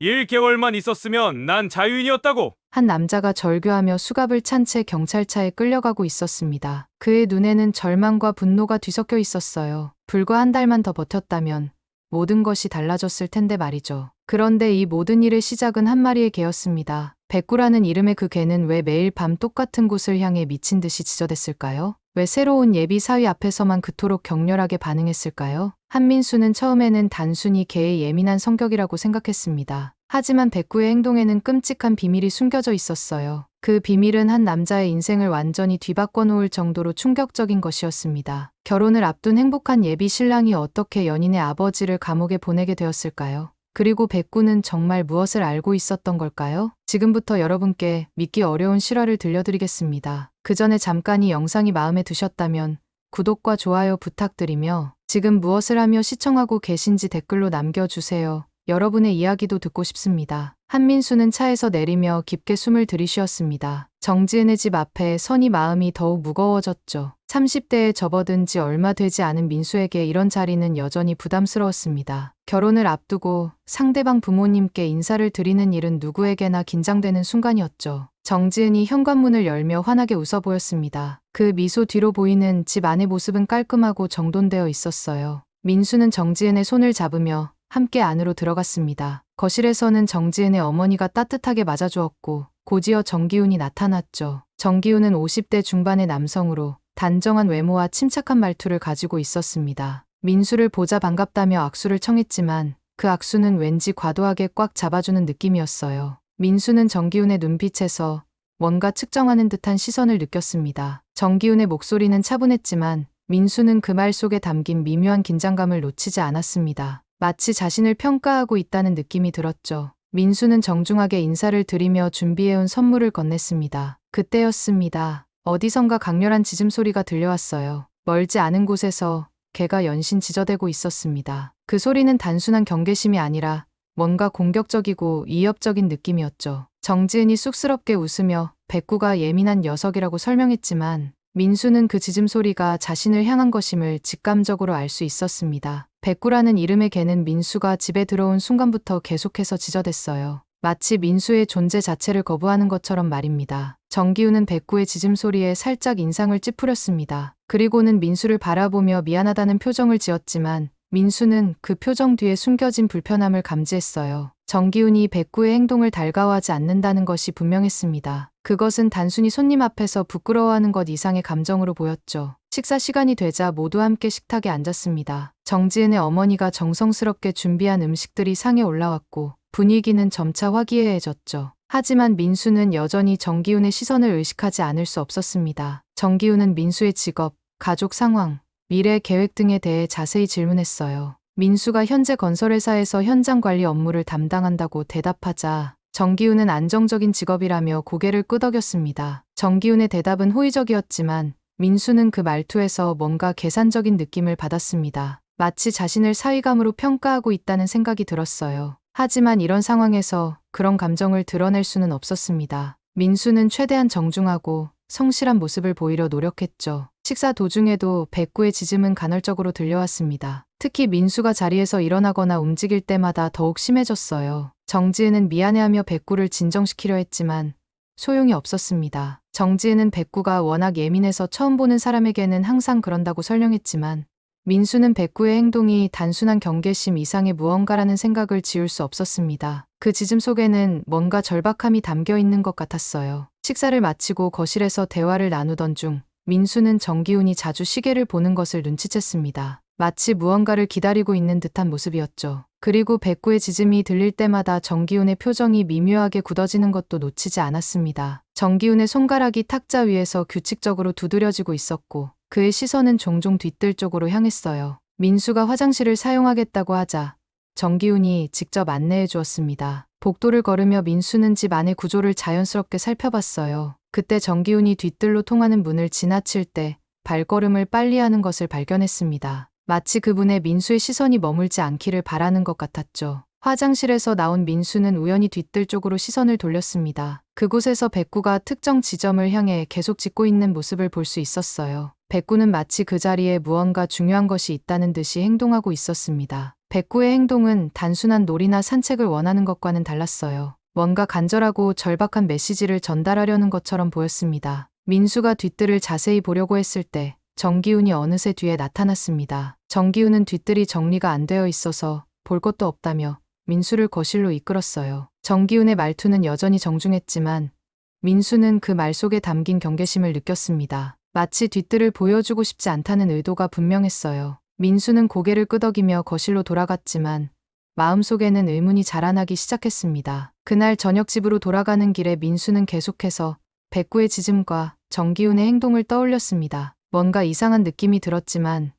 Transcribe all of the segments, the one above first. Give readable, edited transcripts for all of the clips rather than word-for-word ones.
1개월만 있었으면 난 자유인이었다고. 한 남자가 절규하며 수갑을 찬 채 경찰차에 끌려가고 있었습니다. 그의 눈에는 절망과 분노가 뒤섞여 있었어요. 불과 한 달만 더 버텼다면 모든 것이 달라졌을 텐데 말이죠. 그런데 이 모든 일의 시작은 한 마리의 개였습니다. 백구라는 이름의 그 개는 왜 매일 밤 똑같은 곳을 향해 미친 듯이 지저댔을까요? 왜 새로운 예비 사위 앞에서만 그토록 격렬하게 반응했을까요? 한민수는 처음에는 단순히 개의 예민한 성격이라고 생각했습니다. 하지만 백구의 행동에는 끔찍한 비밀이 숨겨져 있었어요. 그 비밀은 한 남자의 인생을 완전히 뒤바꿔 놓을 정도로 충격적인 것이었습니다. 결혼을 앞둔 행복한 예비 신랑이 어떻게 연인의 아버지를 감옥에 보내게 되었을까요? 그리고 백구는 정말 무엇을 알고 있었던 걸까요? 지금부터 여러분께 믿기 어려운 실화를 들려드리겠습니다. 그 전에 잠깐 이 영상이 마음에 드셨다면 구독과 좋아요 부탁드리며 지금 무엇을 하며 시청하고 계신지 댓글로 남겨주세요. 여러분의 이야기도 듣고 싶습니다. 한민수는 차에서 내리며 깊게 숨을 들이쉬었습니다. 정지은의 집 앞에 서니 마음이 더욱 무거워졌죠. 30대에 접어든 지 얼마 되지 않은 민수에게 이런 자리는 여전히 부담스러웠습니다. 결혼을 앞두고 상대방 부모님께 인사를 드리는 일은 누구에게나 긴장되는 순간이었죠. 정지은이 현관문을 열며 환하게 웃어 보였습니다. 그 미소 뒤로 보이는 집 안의 모습은 깔끔하고 정돈되어 있었어요. 민수는 정지은의 손을 잡으며 함께 안으로 들어갔습니다. 거실에서는 정지은의 어머니가 따뜻하게 맞아주었고 곧이어 정기훈이 나타났죠. 정기훈은 50대 중반의 남성으로 단정한 외모와 침착한 말투를 가지고 있었습니다. 민수를 보자 반갑다며 악수를 청했지만 그 악수는 왠지 과도하게 꽉 잡아주는 느낌이었어요. 민수는 정기훈의 눈빛에서 뭔가 측정하는 듯한 시선을 느꼈습니다. 정기훈의 목소리는 차분했지만 민수는 그 말 속에 담긴 미묘한 긴장감을 놓치지 않았습니다. 마치 자신을 평가하고 있다는 느낌이 들었죠. 민수는 정중하게 인사를 드리며 준비해온 선물을 건넸습니다. 그때였습니다. 어디선가 강렬한 짖음 소리가 들려왔어요. 멀지 않은 곳에서 개가 연신 짖어대고 있었습니다. 그 소리는 단순한 경계심이 아니라 뭔가 공격적이고 위협적인 느낌이었죠. 정지은이 쑥스럽게 웃으며 백구가 예민한 녀석이라고 설명했지만 민수는 그 짖음 소리가 자신을 향한 것임을 직감적으로 알 수 있었습니다. 백구라는 이름의 개는 민수가 집에 들어온 순간부터 계속해서 짖어댔어요. 마치 민수의 존재 자체를 거부하는 것처럼 말입니다. 정기훈은 백구의 짖음 소리에 살짝 인상을 찌푸렸습니다. 그리고는 민수를 바라보며 미안하다는 표정을 지었지만 민수는 그 표정 뒤에 숨겨진 불편함을 감지했어요. 정기훈이 백구의 행동을 달가워하지 않는다는 것이 분명했습니다. 그것은 단순히 손님 앞에서 부끄러워하는 것 이상의 감정으로 보였죠. 식사 시간이 되자 모두 함께 식탁에 앉았습니다. 정지은의 어머니가 정성스럽게 준비한 음식들이 상에 올라왔고 분위기는 점차 화기애애해졌죠. 하지만 민수는 여전히 정기훈의 시선을 의식하지 않을 수 없었습니다. 정기훈은 민수의 직업, 가족 상황, 미래 계획 등에 대해 자세히 질문했어요. 민수가 현재 건설회사에서 현장 관리 업무를 담당한다고 대답하자 정기훈은 안정적인 직업이라며 고개를 끄덕였습니다. 정기훈의 대답은 호의적이었지만 민수는 그 말투에서 뭔가 계산적인 느낌을 받았습니다. 마치 자신을 사위감으로 평가하고 있다는 생각이 들었어요. 하지만 이런 상황에서 그런 감정을 드러낼 수는 없었습니다. 민수는 최대한 정중하고 성실한 모습을 보이려 노력했죠. 식사 도중에도 백구의 짖음은 간헐적으로 들려왔습니다. 특히 민수가 자리에서 일어나거나 움직일 때마다 더욱 심해졌어요. 정지은은 미안해하며 백구를 진정시키려 했지만 소용이 없었습니다. 정지은은 백구가 워낙 예민해서 처음 보는 사람에게는 항상 그런다고 설명했지만 민수는 백구의 행동이 단순한 경계심 이상의 무언가라는 생각을 지울 수 없었습니다. 그 짖음 속에는 뭔가 절박함이 담겨 있는 것 같았어요. 식사를 마치고 거실에서 대화를 나누던 중 민수는 정기훈이 자주 시계를 보는 것을 눈치챘습니다. 마치 무언가를 기다리고 있는 듯한 모습이었죠. 그리고 백구의 짖음이 들릴 때마다 정기훈의 표정이 미묘하게 굳어지는 것도 놓치지 않았습니다. 정기훈의 손가락이 탁자 위에서 규칙적으로 두드려지고 있었고 그의 시선은 종종 뒤뜰 쪽으로 향했어요. 민수가 화장실을 사용하겠다고 하자 정기훈이 직접 안내해 주었습니다. 복도를 걸으며 민수는 집 안의 구조를 자연스럽게 살펴봤어요. 그때 정기훈이 뒤뜰로 통하는 문을 지나칠 때 발걸음을 빨리 하는 것을 발견했습니다. 마치 그분의 민수의 시선이 머물지 않기를 바라는 것 같았죠. 화장실에서 나온 민수는 우연히 뒤뜰 쪽으로 시선을 돌렸습니다. 그곳에서 백구가 특정 지점을 향해 계속 짖고 있는 모습을 볼 수 있었어요. 백구는 마치 그 자리에 무언가 중요한 것이 있다는 듯이 행동하고 있었습니다. 백구의 행동은 단순한 놀이나 산책을 원하는 것과는 달랐어요. 뭔가 간절하고 절박한 메시지를 전달하려는 것처럼 보였습니다. 민수가 뒷뜰을 자세히 보려고 했을 때 정기훈이 어느새 뒤에 나타났습니다. 정기훈은 뒷뜰이 정리가 안 되어 있어서 볼 것도 없다며 민수를 거실로 이끌었어요. 정기훈의 말투는 여전히 정중했지만 민수는 그 말 속에 담긴 경계심을 느꼈습니다. 마치 뒷뜰을 보여주고 싶지 않다는 의도가 분명했어요. 민수는 고개를 끄덕이며 거실로 돌아갔지만 마음속에는 의문이 자라나기 시작했습니다. 그날 저녁 집으로 돌아가는 길에 민수는 계속해서 백구의 짖음과 정기훈의 행동을 떠올렸습니다. 뭔가 이상한 느낌이 들었지만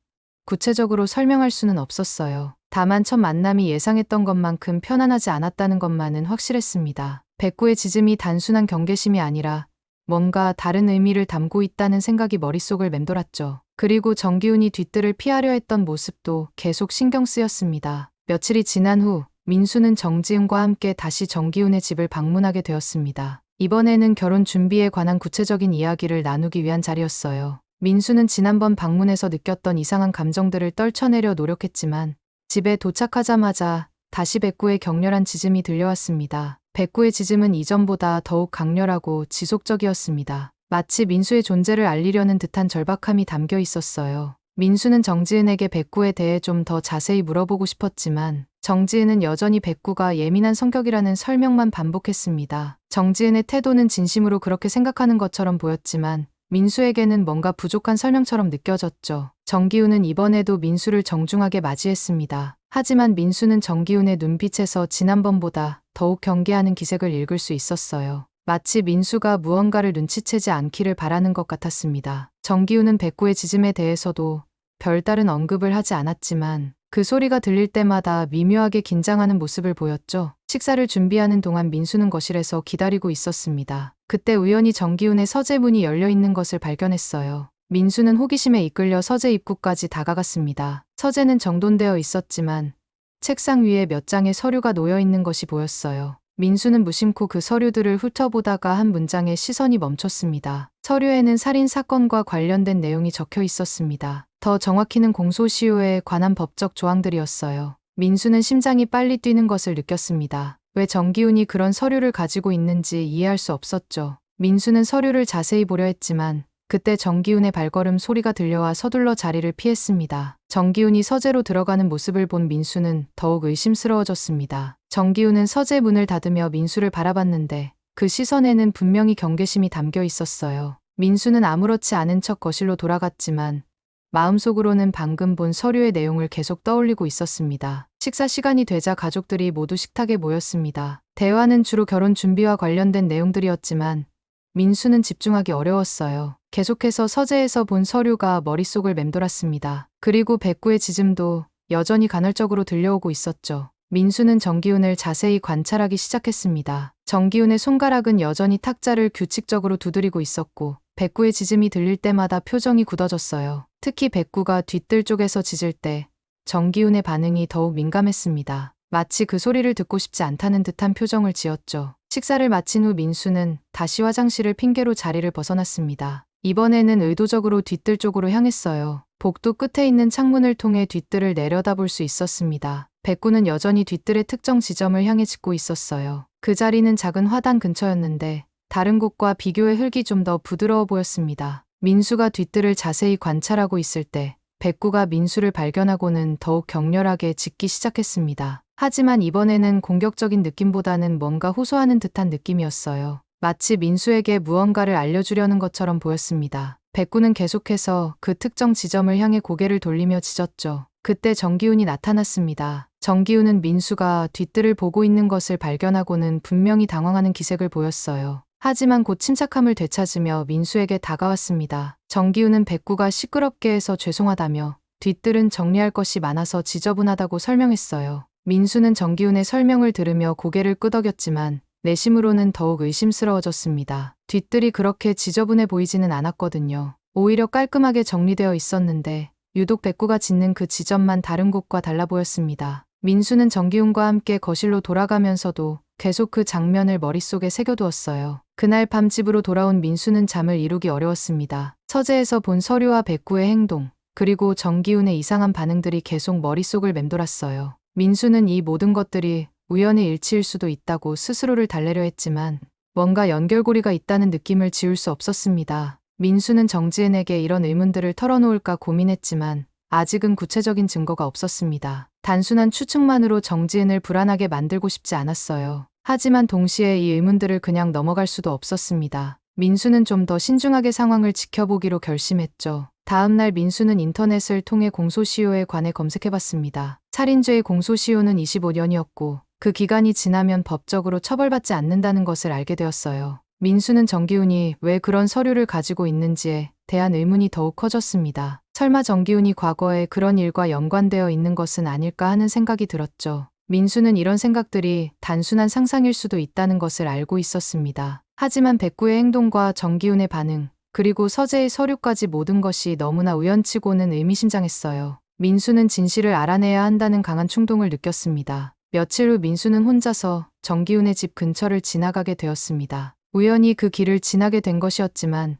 구체적으로 설명할 수는 없었어요. 다만 첫 만남이 예상했던 것만큼 편안하지 않았다는 것만은 확실했습니다. 백구의 짖음이 단순한 경계심이 아니라 뭔가 다른 의미를 담고 있다는 생각이 머릿속을 맴돌았죠. 그리고 정기훈이 뒷뜰을 피하려 했던 모습도 계속 신경 쓰였습니다. 며칠이 지난 후 민수는 정지은과 함께 다시 정기훈의 집을 방문하게 되었습니다. 이번에는 결혼 준비에 관한 구체적인 이야기를 나누기 위한 자리였어요. 민수는 지난번 방문에서 느꼈던 이상한 감정들을 떨쳐내려 노력했지만 집에 도착하자마자 다시 백구의 격렬한 짖음이 들려왔습니다. 백구의 짖음은 이전보다 더욱 강렬하고 지속적이었습니다. 마치 민수의 존재를 알리려는 듯한 절박함이 담겨 있었어요. 민수는 정지은에게 백구에 대해 좀 더 자세히 물어보고 싶었지만 정지은은 여전히 백구가 예민한 성격이라는 설명만 반복했습니다. 정지은의 태도는 진심으로 그렇게 생각하는 것처럼 보였지만 민수에게는 뭔가 부족한 설명처럼 느껴졌죠. 정기훈은 이번에도 민수를 정중하게 맞이했습니다. 하지만 민수는 정기훈의 눈빛에서 지난번보다 더욱 경계하는 기색을 읽을 수 있었어요. 마치 민수가 무언가를 눈치채지 않기를 바라는 것 같았습니다. 정기훈은 백구의 짖음에 대해서도 별다른 언급을 하지 않았지만 그 소리가 들릴 때마다 미묘하게 긴장하는 모습을 보였죠. 식사를 준비하는 동안 민수는 거실에서 기다리고 있었습니다. 그때 우연히 정기훈의 서재 문이 열려 있는 것을 발견했어요. 민수는 호기심에 이끌려 서재 입구까지 다가갔습니다. 서재는 정돈되어 있었지만 책상 위에 몇 장의 서류가 놓여 있는 것이 보였어요. 민수는 무심코 그 서류들을 훑어보다가 한 문장에 시선이 멈췄습니다. 서류에는 살인 사건과 관련된 내용이 적혀 있었습니다. 더 정확히는 공소시효에 관한 법적 조항들이었어요. 민수는 심장이 빨리 뛰는 것을 느꼈습니다. 왜 정기훈이 그런 서류를 가지고 있는지 이해할 수 없었죠. 민수는 서류를 자세히 보려 했지만 그때 정기훈의 발걸음 소리가 들려와 서둘러 자리를 피했습니다. 정기훈이 서재로 들어가는 모습을 본 민수는 더욱 의심스러워졌습니다. 정기훈은 서재 문을 닫으며 민수를 바라봤는데 그 시선에는 분명히 경계심이 담겨 있었어요. 민수는 아무렇지 않은 척 거실로 돌아갔지만 마음속으로는 방금 본 서류의 내용을 계속 떠올리고 있었습니다. 식사 시간이 되자 가족들이 모두 식탁에 모였습니다. 대화는 주로 결혼 준비와 관련된 내용들이었지만 민수는 집중하기 어려웠어요. 계속해서 서재에서 본 서류가 머릿속을 맴돌았습니다. 그리고 백구의 짖음도 여전히 간헐적으로 들려오고 있었죠. 민수는 정기훈을 자세히 관찰하기 시작했습니다. 정기훈의 손가락은 여전히 탁자를 규칙적으로 두드리고 있었고 백구의 짖음이 들릴 때마다 표정이 굳어졌어요. 특히 백구가 뒷뜰 쪽에서 짖을 때 정기훈의 반응이 더욱 민감했습니다. 마치 그 소리를 듣고 싶지 않다는 듯한 표정을 지었죠. 식사를 마친 후 민수는 다시 화장실을 핑계로 자리를 벗어났습니다. 이번에는 의도적으로 뒷뜰 쪽으로 향했어요. 복도 끝에 있는 창문을 통해 뒷뜰을 내려다볼 수 있었습니다. 백구는 여전히 뒷뜰의 특정 지점을 향해 짖고 있었어요. 그 자리는 작은 화단 근처였는데 다른 곳과 비교해 흙이 좀 더 부드러워 보였습니다. 민수가 뒷뜰을 자세히 관찰하고 있을 때 백구가 민수를 발견하고는 더욱 격렬하게 짖기 시작했습니다. 하지만 이번에는 공격적인 느낌보다는 뭔가 호소하는 듯한 느낌이었어요. 마치 민수에게 무언가를 알려주려는 것처럼 보였습니다. 백구는 계속해서 그 특정 지점을 향해 고개를 돌리며 짖었죠. 그때 정기훈이 나타났습니다. 정기훈은 민수가 뒷뜰을 보고 있는 것을 발견하고는 분명히 당황하는 기색을 보였어요. 하지만 곧 침착함을 되찾으며 민수에게 다가왔습니다. 정기훈은 백구가 시끄럽게 해서 죄송하다며 뒷뜰은 정리할 것이 많아서 지저분하다고 설명했어요. 민수는 정기훈의 설명을 들으며 고개를 끄덕였지만 내심으로는 더욱 의심스러워졌습니다. 뒷뜰이 그렇게 지저분해 보이지는 않았거든요. 오히려 깔끔하게 정리되어 있었는데 유독 백구가 짖는 그 지점만 다른 곳과 달라 보였습니다. 민수는 정기훈과 함께 거실로 돌아가면서도 계속 그 장면을 머릿속에 새겨두었어요. 그날 밤 집으로 돌아온 민수는 잠을 이루기 어려웠습니다. 서재에서 본 서류와 백구의 행동, 그리고 정기훈의 이상한 반응들이 계속 머릿속을 맴돌았어요. 민수는 이 모든 것들이 우연의 일치일 수도 있다고 스스로를 달래려 했지만 뭔가 연결고리가 있다는 느낌을 지울 수 없었습니다. 민수는 정지은에게 이런 의문들을 털어놓을까 고민했지만 아직은 구체적인 증거가 없었습니다. 단순한 추측만으로 정지은을 불안하게 만들고 싶지 않았어요. 하지만 동시에 이 의문들을 그냥 넘어갈 수도 없었습니다. 민수는 좀 더 신중하게 상황을 지켜보기로 결심했죠. 다음 날 민수는 인터넷을 통해 공소시효에 관해 검색해봤습니다. 살인죄의 공소시효는 25년이었고 그 기간이 지나면 법적으로 처벌받지 않는다는 것을 알게 되었어요. 민수는 정기훈이 왜 그런 서류를 가지고 있는지에 대한 의문이 더욱 커졌습니다. 설마 정기훈이 과거에 그런 일과 연관되어 있는 것은 아닐까 하는 생각이 들었죠. 민수는 이런 생각들이 단순한 상상일 수도 있다는 것을 알고 있었습니다. 하지만 백구의 행동과 정기훈의 반응, 그리고 서재의 서류까지 모든 것이 너무나 우연치고는 의미심장했어요. 민수는 진실을 알아내야 한다는 강한 충동을 느꼈습니다. 며칠 후 민수는 혼자서 정기훈의 집 근처를 지나가게 되었습니다. 우연히 그 길을 지나게 된 것이었지만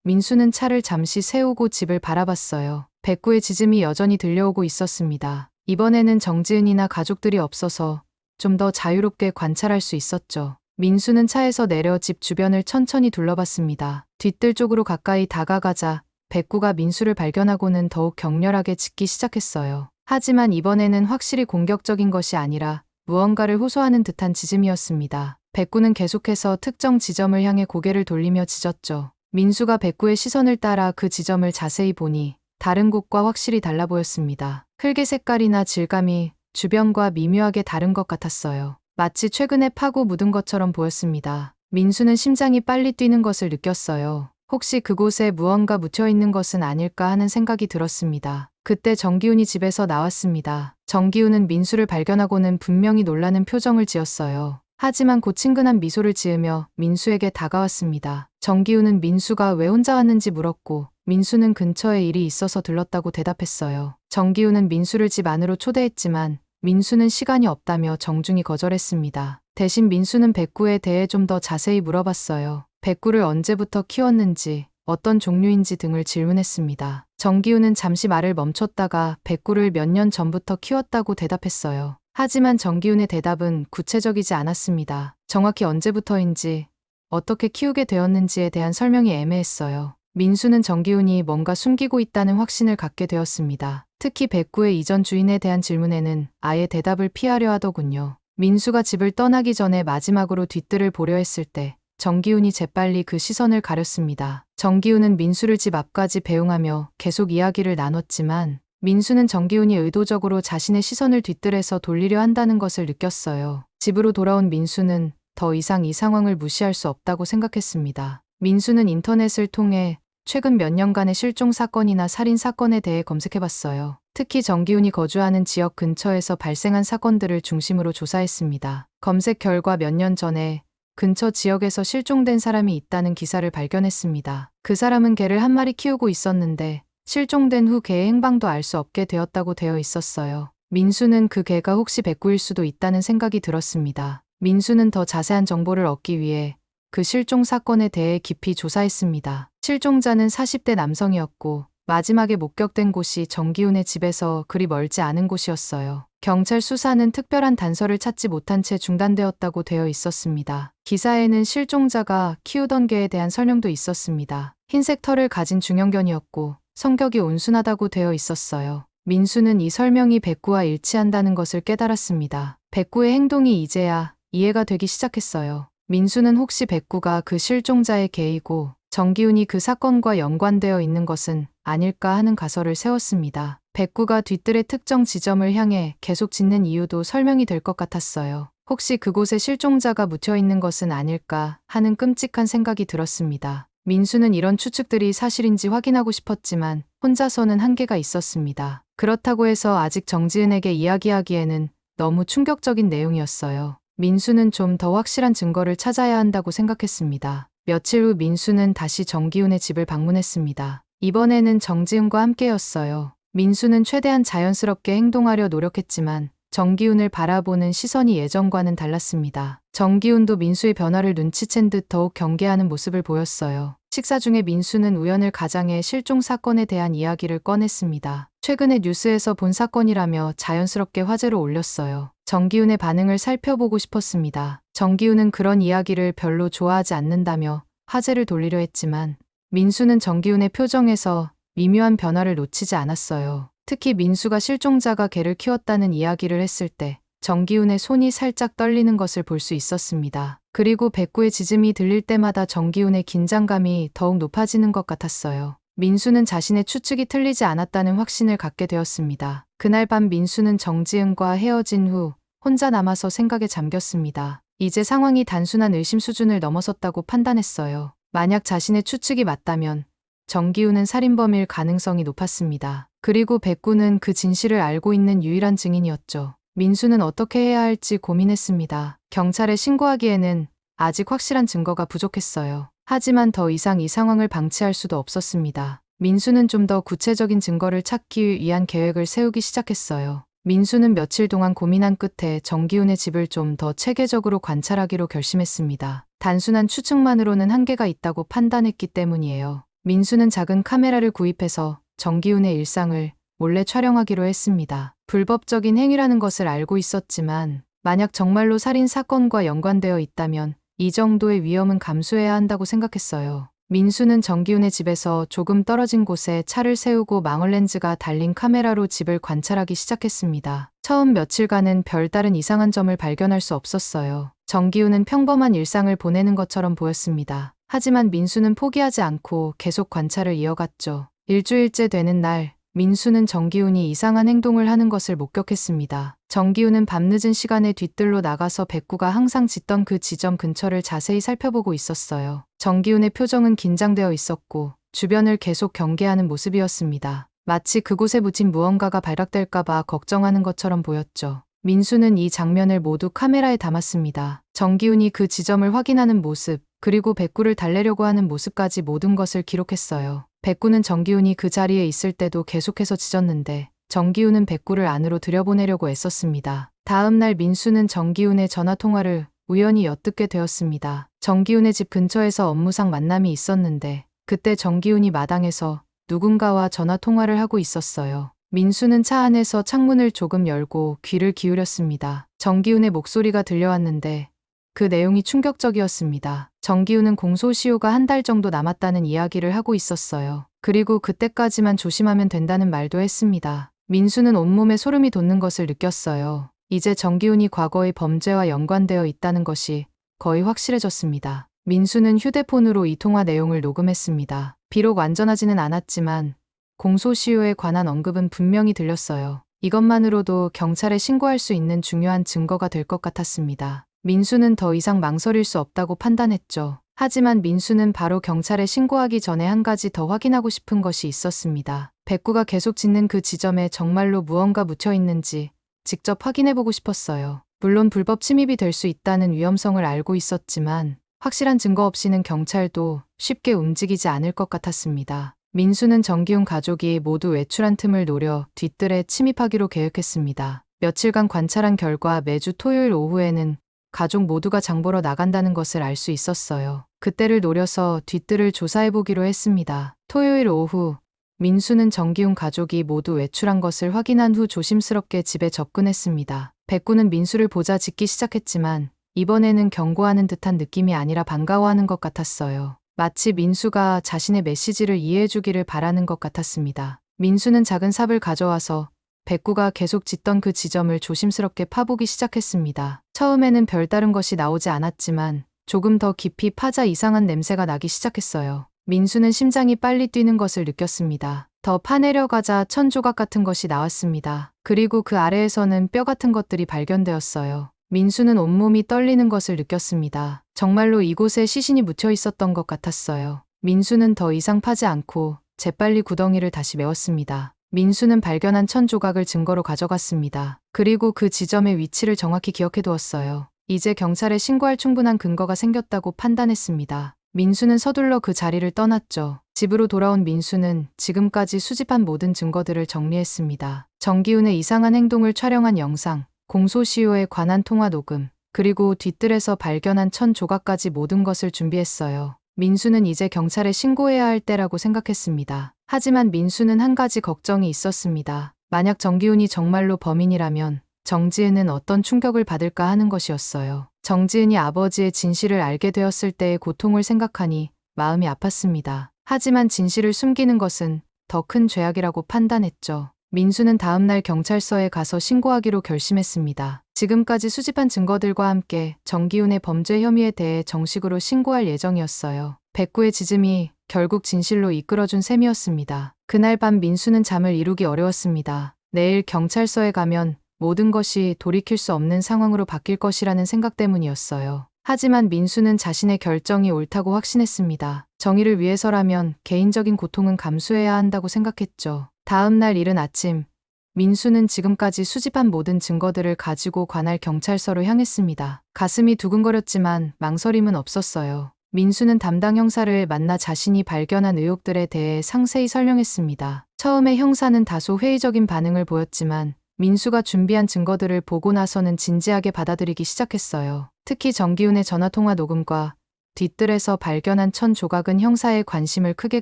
민수는 차를 잠시 세우고 집을 바라봤어요. 백구의 짖음이 여전히 들려오고 있었습니다. 이번에는 정지은이나 가족들이 없어서 좀 더 자유롭게 관찰할 수 있었죠. 민수는 차에서 내려 집 주변을 천천히 둘러봤습니다. 뒤뜰 쪽으로 가까이 다가가자 백구가 민수를 발견하고는 더욱 격렬하게 짖기 시작했어요. 하지만 이번에는 확실히 공격적인 것이 아니라 무언가를 호소하는 듯한 짖음이었습니다. 백구는 계속해서 특정 지점을 향해 고개를 돌리며 짖었죠. 민수가 백구의 시선을 따라 그 지점을 자세히 보니 다른 곳과 확실히 달라 보였습니다. 흙의 색깔이나 질감이 주변과 미묘하게 다른 것 같았어요. 마치 최근에 파고 묻은 것처럼 보였습니다. 민수는 심장이 빨리 뛰는 것을 느꼈어요. 혹시 그곳에 무언가 묻혀 있는 것은 아닐까 하는 생각이 들었습니다. 그때 정기훈이 집에서 나왔습니다. 정기훈은 민수를 발견하고는 분명히 놀라는 표정을 지었어요. 하지만 곧 친근한 미소를 지으며 민수에게 다가왔습니다. 정기훈은 민수가 왜 혼자 왔는지 물었고 민수는 근처에 일이 있어서 들렀다고 대답했어요. 정기훈은 민수를 집 안으로 초대했지만 민수는 시간이 없다며 정중히 거절했습니다. 대신 민수는 백구에 대해 좀 더 자세히 물어봤어요. 백구를 언제부터 키웠는지, 어떤 종류인지 등을 질문했습니다. 정기훈은 잠시 말을 멈췄다가 백구를 몇 년 전부터 키웠다고 대답했어요. 하지만 정기훈의 대답은 구체적이지 않았습니다. 정확히 언제부터인지, 어떻게 키우게 되었는지에 대한 설명이 애매했어요. 민수는 정기훈이 뭔가 숨기고 있다는 확신을 갖게 되었습니다. 특히 백구의 이전 주인에 대한 질문에는 아예 대답을 피하려 하더군요. 민수가 집을 떠나기 전에 마지막으로 뒤뜰을 보려 했을 때 정기훈이 재빨리 그 시선을 가렸습니다. 정기훈은 민수를 집 앞까지 배웅하며 계속 이야기를 나눴지만 민수는 정기훈이 의도적으로 자신의 시선을 뒤뜰에서 돌리려 한다는 것을 느꼈어요. 집으로 돌아온 민수는 더 이상 이 상황을 무시할 수 없다고 생각했습니다. 민수는 인터넷을 통해 최근 몇 년간의 실종 사건이나 살인 사건에 대해 검색해봤어요. 특히 정기훈이 거주하는 지역 근처에서 발생한 사건들을 중심으로 조사했습니다. 검색 결과 몇 년 전에 근처 지역에서 실종된 사람이 있다는 기사를 발견했습니다. 그 사람은 개를 한 마리 키우고 있었는데 실종된 후 개의 행방도 알 수 없게 되었다고 되어 있었어요. 민수는 그 개가 혹시 백구일 수도 있다는 생각이 들었습니다. 민수는 더 자세한 정보를 얻기 위해 그 실종 사건에 대해 깊이 조사했습니다. 실종자는 40대 남성이었고 마지막에 목격된 곳이 정기훈의 집에서 그리 멀지 않은 곳이었어요. 경찰 수사는 특별한 단서를 찾지 못한 채 중단되었다고 되어 있었습니다. 기사에는 실종자가 키우던 개에 대한 설명도 있었습니다. 흰색 털을 가진 중형견이었고 성격이 온순하다고 되어 있었어요. 민수는 이 설명이 백구와 일치한다는 것을 깨달았습니다. 백구의 행동이 이제야 이해가 되기 시작했어요. 민수는 혹시 백구가 그 실종자의 개이고 정기훈이 그 사건과 연관되어 있는 것은 아닐까 하는 가설을 세웠습니다. 백구가 뒤뜰의 특정 지점을 향해 계속 짖는 이유도 설명이 될 것 같았어요. 혹시 그곳에 실종자가 묻혀 있는 것은 아닐까 하는 끔찍한 생각이 들었습니다. 민수는 이런 추측들이 사실인지 확인하고 싶었지만 혼자서는 한계가 있었습니다. 그렇다고 해서 아직 정지은에게 이야기하기에는 너무 충격적인 내용이었어요. 민수는 좀 더 확실한 증거를 찾아야 한다고 생각했습니다. 며칠 후 민수는 다시 정기훈의 집을 방문했습니다. 이번에는 정지은과 함께였어요. 민수는 최대한 자연스럽게 행동하려 노력했지만 정기훈을 바라보는 시선이 예전과는 달랐습니다. 정기훈도 민수의 변화를 눈치챈 듯 더욱 경계하는 모습을 보였어요. 식사 중에 민수는 우연을 가장해 실종 사건에 대한 이야기를 꺼냈습니다. 최근에 뉴스에서 본 사건이라며 자연스럽게 화제로 올렸어요. 정기훈의 반응을 살펴보고 싶었습니다. 정기훈은 그런 이야기를 별로 좋아하지 않는다며 화제를 돌리려 했지만 민수는 정기훈의 표정에서 미묘한 변화를 놓치지 않았어요. 특히 민수가 실종자가 개를 키웠다는 이야기를 했을 때 정기훈의 손이 살짝 떨리는 것을 볼 수 있었습니다. 그리고 백구의 짖음이 들릴 때마다 정기훈의 긴장감이 더욱 높아지는 것 같았어요. 민수는 자신의 추측이 틀리지 않았다는 확신을 갖게 되었습니다. 그날 밤 민수는 정지은과 헤어진 후 혼자 남아서 생각에 잠겼습니다. 이제 상황이 단순한 의심 수준을 넘어섰다고 판단했어요. 만약 자신의 추측이 맞다면 정기훈은 살인범일 가능성이 높았습니다. 그리고 백구는 그 진실을 알고 있는 유일한 증인이었죠. 민수는 어떻게 해야 할지 고민했습니다. 경찰에 신고하기에는 아직 확실한 증거가 부족했어요. 하지만 더 이상 이 상황을 방치할 수도 없었습니다. 민수는 좀 더 구체적인 증거를 찾기 위한 계획을 세우기 시작했어요. 민수는 며칠 동안 고민한 끝에 정기훈의 집을 좀 더 체계적으로 관찰하기로 결심했습니다. 단순한 추측만으로는 한계가 있다고 판단했기 때문이에요. 민수는 작은 카메라를 구입해서 정기훈의 일상을 몰래 촬영하기로 했습니다. 불법적인 행위라는 것을 알고 있었지만 만약 정말로 살인 사건과 연관되어 있다면 이 정도의 위험은 감수해야 한다고 생각했어요. 민수는 정기훈의 집에서 조금 떨어진 곳에 차를 세우고 망원렌즈가 달린 카메라로 집을 관찰하기 시작했습니다. 처음 며칠간은 별다른 이상한 점을 발견할 수 없었어요. 정기훈은 평범한 일상을 보내는 것처럼 보였습니다. 하지만 민수는 포기하지 않고 계속 관찰을 이어갔죠. 일주일째 되는 날, 민수는 정기훈이 이상한 행동을 하는 것을 목격했습니다. 정기훈은 밤늦은 시간에 뒤뜰로 나가서 백구가 항상 짖던 그 지점 근처를 자세히 살펴보고 있었어요. 정기훈의 표정은 긴장되어 있었고 주변을 계속 경계하는 모습이었습니다. 마치 그곳에 묻힌 무언가가 발각될까봐 걱정하는 것처럼 보였죠. 민수는 이 장면을 모두 카메라에 담았습니다. 정기훈이 그 지점을 확인하는 모습, 그리고 백구를 달래려고 하는 모습까지 모든 것을 기록했어요. 백구는 정기훈이 그 자리에 있을 때도 계속해서 짖었는데 정기훈은 백구를 안으로 들여보내려고 애썼습니다. 다음 날 민수는 정기훈의 전화통화를 우연히 엿듣게 되었습니다. 정기훈의 집 근처에서 업무상 만남이 있었는데 그때 정기훈이 마당에서 누군가와 전화통화를 하고 있었어요. 민수는 차 안에서 창문을 조금 열고 귀를 기울였습니다. 정기훈의 목소리가 들려왔는데 그 내용이 충격적이었습니다. 정기훈은 공소시효가 한 달 정도 남았다는 이야기를 하고 있었어요. 그리고 그때까지만 조심하면 된다는 말도 했습니다. 민수는 온몸에 소름이 돋는 것을 느꼈어요. 이제 정기훈이 과거의 범죄와 연관되어 있다는 것이 거의 확실해졌습니다. 민수는 휴대폰으로 이 통화 내용을 녹음했습니다. 비록 완전하지는 않았지만 공소시효에 관한 언급은 분명히 들렸어요. 이것만으로도 경찰에 신고할 수 있는 중요한 증거가 될 것 같았습니다. 민수는 더 이상 망설일 수 없다고 판단했죠. 하지만 민수는 바로 경찰에 신고하기 전에 한 가지 더 확인하고 싶은 것이 있었습니다. 백구가 계속 짖는 그 지점에 정말로 무언가 묻혀 있는지 직접 확인해보고 싶었어요. 물론 불법 침입이 될 수 있다는 위험성을 알고 있었지만 확실한 증거 없이는 경찰도 쉽게 움직이지 않을 것 같았습니다. 민수는 정기훈 가족이 모두 외출한 틈을 노려 뒤뜰에 침입하기로 계획했습니다. 며칠간 관찰한 결과 매주 토요일 오후에는 가족 모두가 장보러 나간다는 것을 알 수 있었어요. 그때를 노려서 뒤뜰을 조사해보기로 했습니다. 토요일 오후, 민수는 정기훈 가족이 모두 외출한 것을 확인한 후 조심스럽게 집에 접근했습니다. 백구는 민수를 보자 짖기 시작했지만 이번에는 경고하는 듯한 느낌이 아니라 반가워하는 것 같았어요. 마치 민수가 자신의 메시지를 이해해주기를 바라는 것 같았습니다. 민수는 작은 삽을 가져와서 백구가 계속 짖던 그 지점을 조심스럽게 파보기 시작했습니다. 처음에는 별다른 것이 나오지 않았지만 조금 더 깊이 파자 이상한 냄새가 나기 시작했어요. 민수는 심장이 빨리 뛰는 것을 느꼈습니다. 더 파내려가자 천 조각 같은 것이 나왔습니다. 그리고 그 아래에서는 뼈 같은 것들이 발견되었어요. 민수는 온몸이 떨리는 것을 느꼈습니다. 정말로 이곳에 시신이 묻혀 있었던 것 같았어요. 민수는 더 이상 파지 않고 재빨리 구덩이를 다시 메웠습니다. 민수는 발견한 천 조각을 증거로 가져갔습니다. 그리고 그 지점의 위치를 정확히 기억해두었어요. 이제 경찰에 신고할 충분한 근거가 생겼다고 판단했습니다. 민수는 서둘러 그 자리를 떠났죠. 집으로 돌아온 민수는 지금까지 수집한 모든 증거들을 정리했습니다. 정기훈의 이상한 행동을 촬영한 영상, 공소시효에 관한 통화 녹음, 그리고 뒤뜰에서 발견한 천 조각까지 모든 것을 준비했어요. 민수는 이제 경찰에 신고해야 할 때라고 생각했습니다. 하지만 민수는 한 가지 걱정이 있었습니다. 만약 정기훈이 정말로 범인이라면 정지은은 어떤 충격을 받을까 하는 것이었어요. 정지은이 아버지의 진실을 알게 되었을 때의 고통을 생각하니 마음이 아팠습니다. 하지만 진실을 숨기는 것은 더 큰 죄악이라고 판단했죠. 민수는 다음날 경찰서에 가서 신고하기로 결심했습니다. 지금까지 수집한 증거들과 함께 정기훈의 범죄 혐의에 대해 정식으로 신고할 예정이었어요. 백구의 짖음이 결국 진실로 이끌어준 셈이었습니다. 그날 밤 민수는 잠을 이루기 어려웠습니다. 내일 경찰서에 가면 모든 것이 돌이킬 수 없는 상황으로 바뀔 것이라는 생각 때문이었어요. 하지만 민수는 자신의 결정이 옳다고 확신했습니다. 정의를 위해서라면 개인적인 고통은 감수해야 한다고 생각했죠. 다음 날 이른 아침, 민수는 지금까지 수집한 모든 증거들을 가지고 관할 경찰서로 향했습니다. 가슴이 두근거렸지만 망설임은 없었어요. 민수는 담당 형사를 만나 자신이 발견한 의혹들에 대해 상세히 설명했습니다. 처음에 형사는 다소 회의적인 반응을 보였지만 민수가 준비한 증거들을 보고 나서는 진지하게 받아들이기 시작했어요. 특히 정기훈의 전화통화 녹음과 뒷뜰에서 발견한 천 조각은 형사의 관심을 크게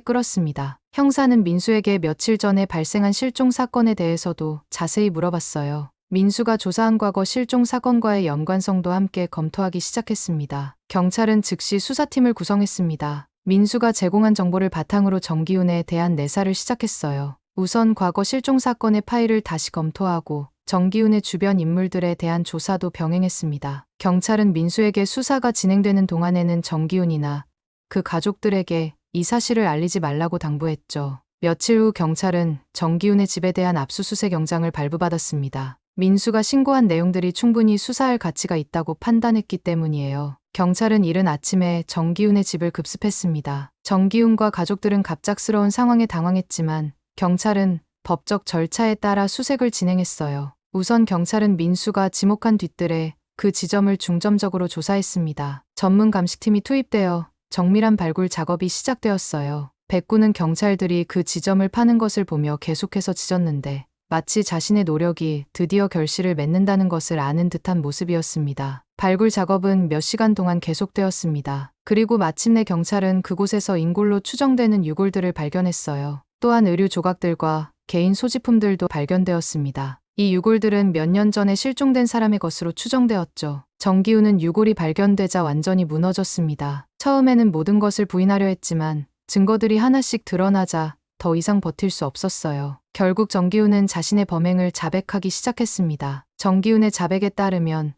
끌었습니다. 형사는 민수에게 며칠 전에 발생한 실종 사건에 대해서도 자세히 물어봤어요. 민수가 조사한 과거 실종 사건과의 연관성도 함께 검토하기 시작했습니다. 경찰은 즉시 수사팀을 구성했습니다. 민수가 제공한 정보를 바탕으로 정기훈에 대한 내사를 시작했어요. 우선 과거 실종 사건의 파일을 다시 검토하고 정기훈의 주변 인물들에 대한 조사도 병행했습니다. 경찰은 민수에게 수사가 진행되는 동안에는 정기훈이나 그 가족들에게 이 사실을 알리지 말라고 당부했죠. 며칠 후 경찰은 정기훈의 집에 대한 압수수색 영장을 발부받았습니다. 민수가 신고한 내용들이 충분히 수사할 가치가 있다고 판단했기 때문이에요. 경찰은 이른 아침에 정기훈의 집을 급습했습니다. 정기훈과 가족들은 갑작스러운 상황에 당황했지만 경찰은 법적 절차에 따라 수색을 진행했어요. 우선 경찰은 민수가 지목한 뒷뜰에 그 지점을 중점적으로 조사했습니다. 전문 감식팀이 투입되어 정밀한 발굴 작업이 시작되었어요. 백구는 경찰들이 그 지점을 파는 것을 보며 계속해서 짖었는데 마치 자신의 노력이 드디어 결실을 맺는다는 것을 아는 듯한 모습이었습니다. 발굴 작업은 몇 시간 동안 계속되었습니다. 그리고 마침내 경찰은 그곳에서 인골로 추정되는 유골들을 발견했어요. 또한 의류 조각들과 개인 소지품들도 발견되었습니다. 이 유골들은 몇 년 전에 실종된 사람의 것으로 추정되었죠. 정기훈은 유골이 발견되자 완전히 무너졌습니다. 처음에는 모든 것을 부인하려 했지만 증거들이 하나씩 드러나자 더 이상 버틸 수 없었어요. 결국 정기훈은 자신의 범행을 자백하기 시작했습니다. 정기훈의 자백에 따르면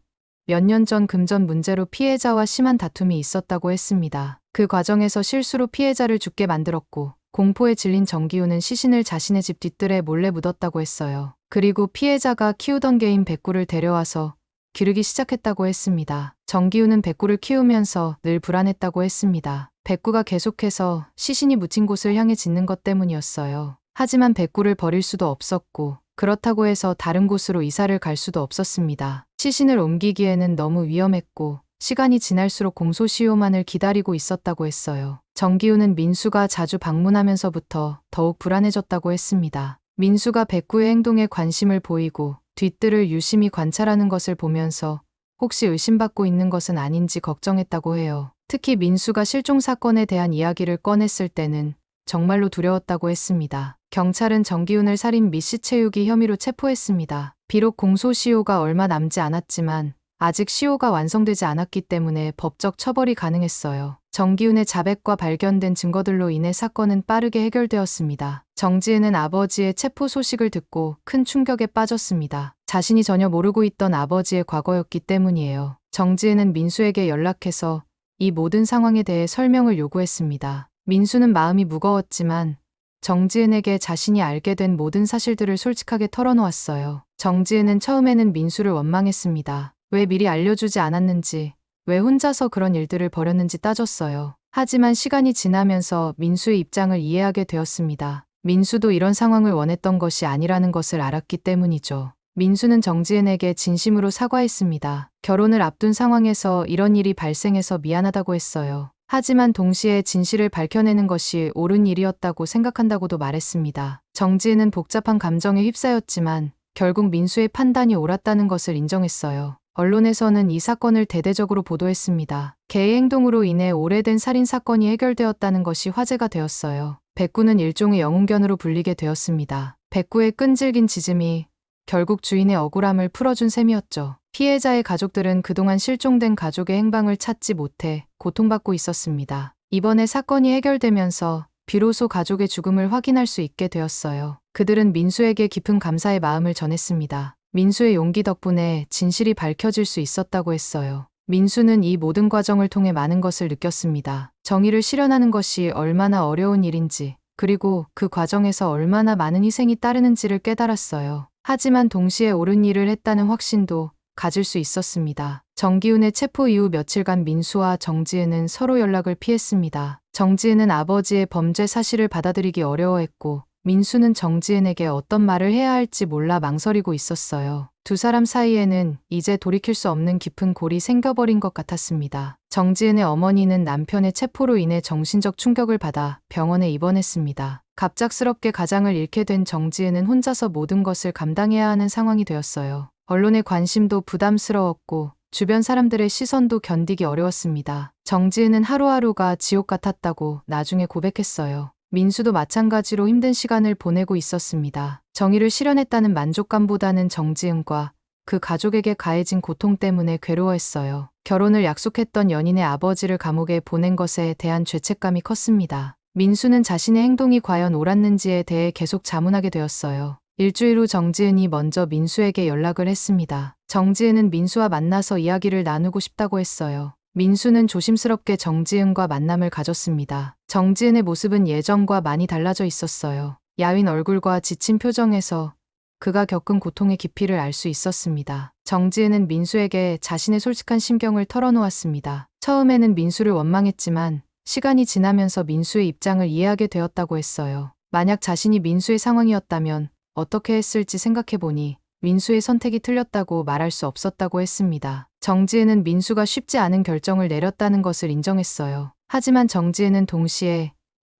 몇 년 전 금전 문제로 피해자와 심한 다툼이 있었다고 했습니다. 그 과정에서 실수로 피해자를 죽게 만들었고 공포에 질린 정기훈은 시신을 자신의 집 뒷뜰에 몰래 묻었다고 했어요. 그리고 피해자가 키우던 개인 백구를 데려와서 기르기 시작했다고 했습니다. 정기훈은 백구를 키우면서 늘 불안했다고 했습니다. 백구가 계속해서 시신이 묻힌 곳을 향해 짖는 것 때문이었어요. 하지만 백구를 버릴 수도 없었고 그렇다고 해서 다른 곳으로 이사를 갈 수도 없었습니다. 시신을 옮기기에는 너무 위험했고 시간이 지날수록 공소시효만을 기다리고 있었다고 했어요. 정기훈은 민수가 자주 방문하면서부터 더욱 불안해졌다고 했습니다. 민수가 백구의 행동에 관심을 보이고 뒷뜰을 유심히 관찰하는 것을 보면서 혹시 의심받고 있는 것은 아닌지 걱정했다고 해요. 특히 민수가 실종 사건에 대한 이야기를 꺼냈을 때는 정말로 두려웠다고 했습니다. 경찰은 정기훈을 살인 및 시체유기 혐의로 체포했습니다. 비록 공소시효가 얼마 남지 않았지만 아직 시효가 완성되지 않았기 때문에 법적 처벌이 가능했어요. 정기훈의 자백과 발견된 증거들로 인해 사건은 빠르게 해결되었습니다. 정지은은 아버지의 체포 소식을 듣고 큰 충격에 빠졌습니다. 자신이 전혀 모르고 있던 아버지의 과거였기 때문이에요. 정지은은 민수에게 연락해서 이 모든 상황에 대해 설명을 요구했습니다. 민수는 마음이 무거웠지만 정지은에게 자신이 알게 된 모든 사실들을 솔직하게 털어놓았어요. 정지은은 처음에는 민수를 원망했습니다. 왜 미리 알려주지 않았는지, 왜 혼자서 그런 일들을 벌였는지 따졌어요. 하지만 시간이 지나면서 민수의 입장을 이해하게 되었습니다. 민수도 이런 상황을 원했던 것이 아니라는 것을 알았기 때문이죠. 민수는 정지은에게 진심으로 사과했습니다. 결혼을 앞둔 상황에서 이런 일이 발생해서 미안하다고 했어요. 하지만 동시에 진실을 밝혀내는 것이 옳은 일이었다고 생각한다고도 말했습니다. 정지은은 복잡한 감정에 휩싸였지만 결국 민수의 판단이 옳았다는 것을 인정했어요. 언론에서는 이 사건을 대대적으로 보도했습니다. 개의 행동으로 인해 오래된 살인 사건이 해결되었다는 것이 화제가 되었어요. 백구는 일종의 영웅견으로 불리게 되었습니다. 백구의 끈질긴 지짐이 결국 주인의 억울함을 풀어준 셈이었죠. 피해자의 가족들은 그동안 실종된 가족의 행방을 찾지 못해 고통받고 있었습니다. 이번에 사건이 해결되면서 비로소 가족의 죽음을 확인할 수 있게 되었어요. 그들은 민수에게 깊은 감사의 마음을 전했습니다. 민수의 용기 덕분에 진실이 밝혀질 수 있었다고 했어요. 민수는 이 모든 과정을 통해 많은 것을 느꼈습니다. 정의를 실현하는 것이 얼마나 어려운 일인지, 그리고 그 과정에서 얼마나 많은 희생이 따르는지를 깨달았어요. 하지만 동시에 옳은 일을 했다는 확신도 가질 수 있었습니다. 정기훈의 체포 이후 며칠간 민수와 정지은은 서로 연락을 피했습니다. 정지은은 아버지의 범죄 사실을 받아들이기 어려워했고, 민수는 정지은에게 어떤 말을 해야 할지 몰라 망설이고 있었어요. 두 사람 사이에는 이제 돌이킬 수 없는 깊은 골이 생겨버린 것 같았습니다. 정지은의 어머니는 남편의 체포로 인해 정신적 충격을 받아 병원에 입원했습니다. 갑작스럽게 가장을 잃게 된 정지은은 혼자서 모든 것을 감당해야 하는 상황이 되었어요. 언론의 관심도 부담스러웠고 주변 사람들의 시선도 견디기 어려웠습니다. 정지은은 하루하루가 지옥 같았다고 나중에 고백했어요. 민수도 마찬가지로 힘든 시간을 보내고 있었습니다. 정의를 실현했다는 만족감보다는 정지은과 그 가족에게 가해진 고통 때문에 괴로워했어요. 결혼을 약속했던 연인의 아버지를 감옥에 보낸 것에 대한 죄책감이 컸습니다. 민수는 자신의 행동이 과연 옳았는지에 대해 계속 자문하게 되었어요. 일주일 후 정지은이 먼저 민수에게 연락을 했습니다. 정지은은 민수와 만나서 이야기를 나누고 싶다고 했어요. 민수는 조심스럽게 정지은과 만남을 가졌습니다. 정지은의 모습은 예전과 많이 달라져 있었어요. 야윈 얼굴과 지친 표정에서 그가 겪은 고통의 깊이를 알 수 있었습니다. 정지은은 민수에게 자신의 솔직한 심경을 털어놓았습니다. 처음에는 민수를 원망했지만 시간이 지나면서 민수의 입장을 이해하게 되었다고 했어요. 만약 자신이 민수의 상황이었다면 어떻게 했을지 생각해보니 민수의 선택이 틀렸다고 말할 수 없었다고 했습니다. 정지은은 민수가 쉽지 않은 결정을 내렸다는 것을 인정했어요. 하지만 정지은은 동시에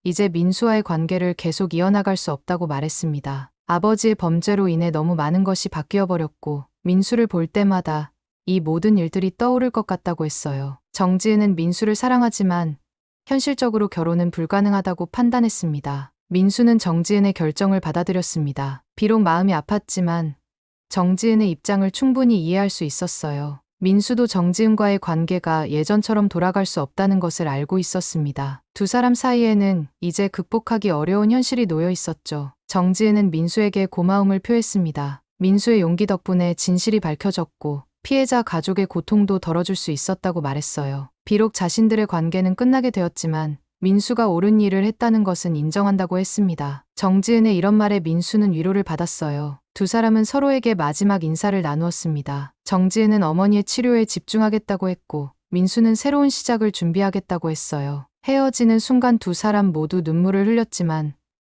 이제 민수와의 관계를 계속 이어나갈 수 없다고 말했습니다. 아버지의 범죄로 인해 너무 많은 것이 바뀌어버렸고 민수를 볼 때마다 이 모든 일들이 떠오를 것 같다고 했어요. 정지은은 민수를 사랑하지만 현실적으로 결혼은 불가능하다고 판단했습니다. 민수는 정지은의 결정을 받아들였습니다. 비록 마음이 아팠지만 정지은의 입장을 충분히 이해할 수 있었어요. 민수도 정지은과의 관계가 예전처럼 돌아갈 수 없다는 것을 알고 있었습니다. 두 사람 사이에는 이제 극복하기 어려운 현실이 놓여 있었죠. 정지은은 민수에게 고마움을 표했습니다. 민수의 용기 덕분에 진실이 밝혀졌고 피해자 가족의 고통도 덜어줄 수 있었다고 말했어요. 비록 자신들의 관계는 끝나게 되었지만 민수가 옳은 일을 했다는 것은 인정한다고 했습니다. 정지은의 이런 말에 민수는 위로를 받았어요. 두 사람은 서로에게 마지막 인사를 나누었습니다. 정지은은 어머니의 치료에 집중하겠다고 했고 민수는 새로운 시작을 준비하겠다고 했어요. 헤어지는 순간 두 사람 모두 눈물을 흘렸지만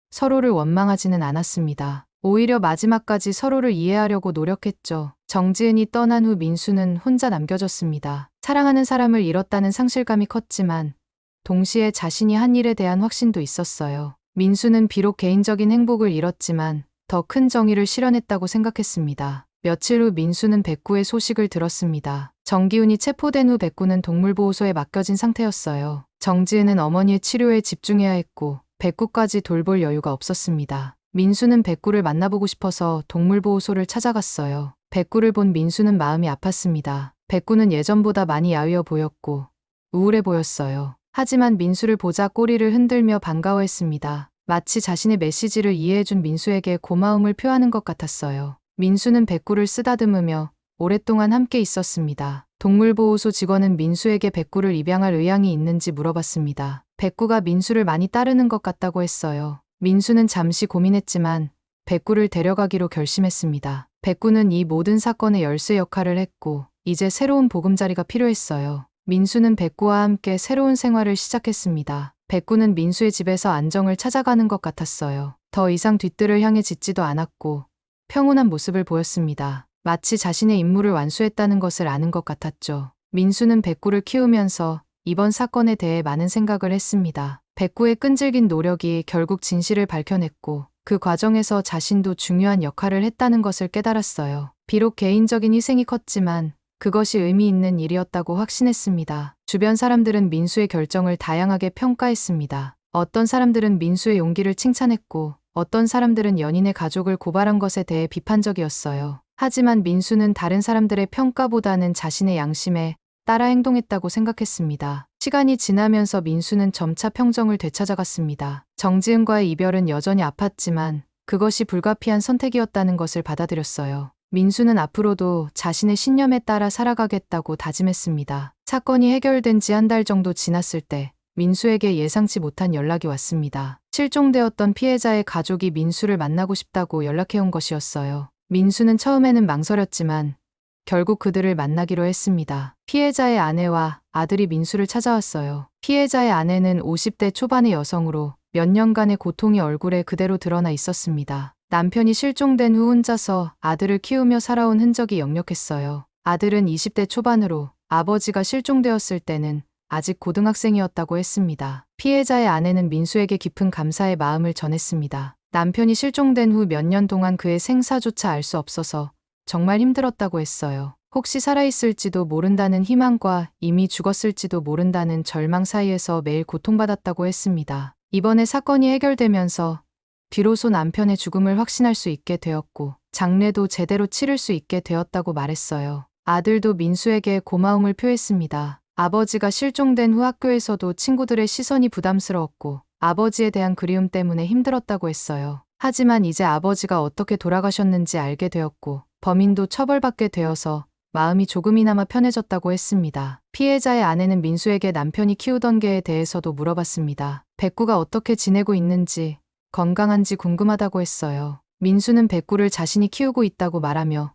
서로를 원망하지는 않았습니다. 오히려 마지막까지 서로를 이해하려고 노력했죠. 정지은이 떠난 후 민수는 혼자 남겨졌습니다. 사랑하는 사람을 잃었다는 상실감이 컸지만 동시에 자신이 한 일에 대한 확신도 있었어요. 민수는 비록 개인적인 행복을 잃었지만 더 큰 정의를 실현했다고 생각했습니다. 며칠 후 민수는 백구의 소식을 들었습니다. 정기훈이 체포된 후 백구는 동물보호소에 맡겨진 상태였어요. 정지은은 어머니의 치료에 집중해야 했고 백구까지 돌볼 여유가 없었습니다. 민수는 백구를 만나보고 싶어서 동물보호소를 찾아갔어요. 백구를 본 민수는 마음이 아팠습니다. 백구는 예전보다 많이 야위어 보였고 우울해 보였어요. 하지만 민수를 보자 꼬리를 흔들며 반가워했습니다. 마치 자신의 메시지를 이해해준 민수에게 고마움을 표하는 것 같았어요. 민수는 백구를 쓰다듬으며 오랫동안 함께 있었습니다. 동물보호소 직원은 민수에게 백구를 입양할 의향이 있는지 물어봤습니다. 백구가 민수를 많이 따르는 것 같다고 했어요. 민수는 잠시 고민했지만 백구를 데려가기로 결심했습니다. 백구는 이 모든 사건의 열쇠 역할을 했고 이제 새로운 보금자리가 필요했어요. 민수는 백구와 함께 새로운 생활을 시작했습니다. 백구는 민수의 집에서 안정을 찾아가는 것 같았어요. 더 이상 뒤뜰을 향해 짖지도 않았고 평온한 모습을 보였습니다. 마치 자신의 임무를 완수했다는 것을 아는 것 같았죠. 민수는 백구를 키우면서 이번 사건에 대해 많은 생각을 했습니다. 백구의 끈질긴 노력이 결국 진실을 밝혀냈고 그 과정에서 자신도 중요한 역할을 했다는 것을 깨달았어요. 비록 개인적인 희생이 컸지만 그것이 의미 있는 일이었다고 확신했습니다. 주변 사람들은 민수의 결정을 다양하게 평가했습니다. 어떤 사람들은 민수의 용기를 칭찬했고 어떤 사람들은 연인의 가족을 고발한 것에 대해 비판적이었어요. 하지만 민수는 다른 사람들의 평가보다는 자신의 양심에 따라 행동했다고 생각했습니다. 시간이 지나면서 민수는 점차 평정을 되찾아갔습니다. 정지은과의 이별은 여전히 아팠지만 그것이 불가피한 선택이었다는 것을 받아들였어요. 민수는 앞으로도 자신의 신념에 따라 살아가겠다고 다짐했습니다. 사건이 해결된 지 한 달 정도 지났을 때 민수에게 예상치 못한 연락이 왔습니다. 실종되었던 피해자의 가족이 민수를 만나고 싶다고 연락해온 것이었어요. 민수는 처음에는 망설였지만 결국 그들을 만나기로 했습니다. 피해자의 아내와 아들이 민수를 찾아왔어요. 피해자의 아내는 50대 초반의 여성으로 몇 년간의 고통이 얼굴에 그대로 드러나 있었습니다. 남편이 실종된 후 혼자서 아들을 키우며 살아온 흔적이 역력했어요. 아들은 20대 초반으로 아버지가 실종되었을 때는 아직 고등학생이었다고 했습니다. 피해자의 아내는 민수에게 깊은 감사의 마음을 전했습니다. 남편이 실종된 후 몇 년 동안 그의 생사조차 알 수 없어서 정말 힘들었다고 했어요. 혹시 살아있을지도 모른다는 희망과 이미 죽었을지도 모른다는 절망 사이에서 매일 고통받았다고 했습니다. 이번에 사건이 해결되면서 비로소 남편의 죽음을 확신할 수 있게 되었고 장례도 제대로 치를 수 있게 되었다고 말했어요. 아들도 민수에게 고마움을 표했습니다. 아버지가 실종된 후 학교에서도 친구들의 시선이 부담스러웠고 아버지에 대한 그리움 때문에 힘들었다고 했어요. 하지만 이제 아버지가 어떻게 돌아가셨는지 알게 되었고 범인도 처벌받게 되어서 마음이 조금이나마 편해졌다고 했습니다. 피해자의 아내는 민수에게 남편이 키우던 개에 대해서도 물어봤습니다. 백구가 어떻게 지내고 있는지, 건강한지 궁금하다고 했어요. 민수는 백구를 자신이 키우고 있다고 말하며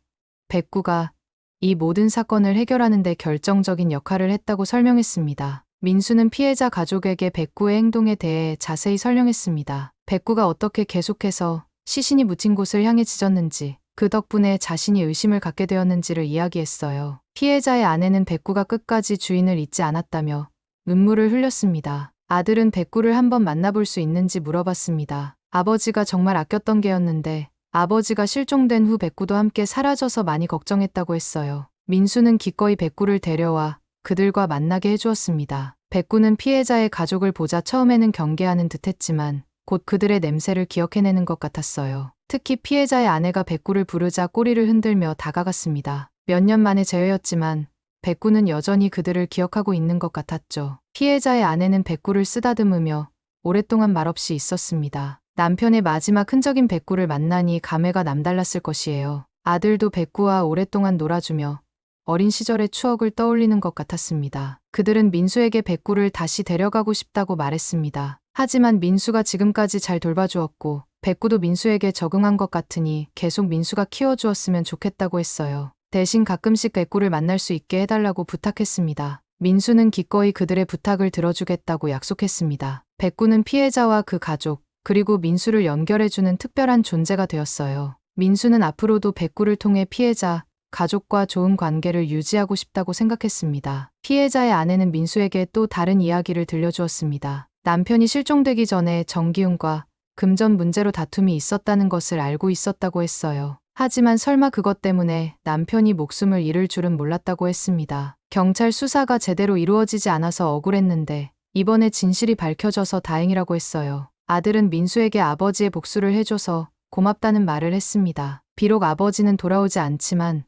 백구가 이 모든 사건을 해결하는 데 결정적인 역할을 했다고 설명했습니다. 민수는 피해자 가족에게 백구의 행동에 대해 자세히 설명했습니다. 백구가 어떻게 계속해서 시신이 묻힌 곳을 향해 짖었는지, 그 덕분에 자신이 의심을 갖게 되었는지를 이야기했어요. 피해자의 아내는 백구가 끝까지 주인을 잊지 않았다며 눈물을 흘렸습니다. 아들은 백구를 한번 만나볼 수 있는지 물어봤습니다. 아버지가 정말 아꼈던 개였는데 아버지가 실종된 후 백구도 함께 사라져서 많이 걱정했다고 했어요. 민수는 기꺼이 백구를 데려와 그들과 만나게 해주었습니다. 백구는 피해자의 가족을 보자 처음에는 경계하는 듯했지만 곧 그들의 냄새를 기억해내는 것 같았어요. 특히 피해자의 아내가 백구를 부르자 꼬리를 흔들며 다가갔습니다. 몇 년 만의 재회였지만 백구는 여전히 그들을 기억하고 있는 것 같았죠. 피해자의 아내는 백구를 쓰다듬으며 오랫동안 말없이 있었습니다. 남편의 마지막 흔적인 백구를 만나니 감회가 남달랐을 것이에요. 아들도 백구와 오랫동안 놀아주며 어린 시절의 추억을 떠올리는 것 같았습니다. 그들은 민수에게 백구를 다시 데려가고 싶다고 말했습니다. 하지만 민수가 지금까지 잘 돌봐주었고 백구도 민수에게 적응한 것 같으니 계속 민수가 키워주었으면 좋겠다고 했어요. 대신 가끔씩 백구를 만날 수 있게 해달라고 부탁했습니다. 민수는 기꺼이 그들의 부탁을 들어주겠다고 약속했습니다. 백구는 피해자와 그 가족, 그리고 민수를 연결해주는 특별한 존재가 되었어요. 민수는 앞으로도 백구를 통해 피해자, 가족과 좋은 관계를 유지하고 싶다고 생각했습니다. 피해자의 아내는 민수에게 또 다른 이야기를 들려주었습니다. 남편이 실종되기 전에 정기훈과 금전 문제로 다툼이 있었다는 것을 알고 있었다고 했어요. 하지만 설마 그것 때문에 남편이 목숨을 잃을 줄은 몰랐다고 했습니다. 경찰 수사가 제대로 이루어지지 않아서 억울했는데 이번에 진실이 밝혀져서 다행이라고 했어요. 아들은 민수에게 아버지의 복수를 해줘서 고맙다는 말을 했습니다. 비록 아버지는 돌아오지 않지만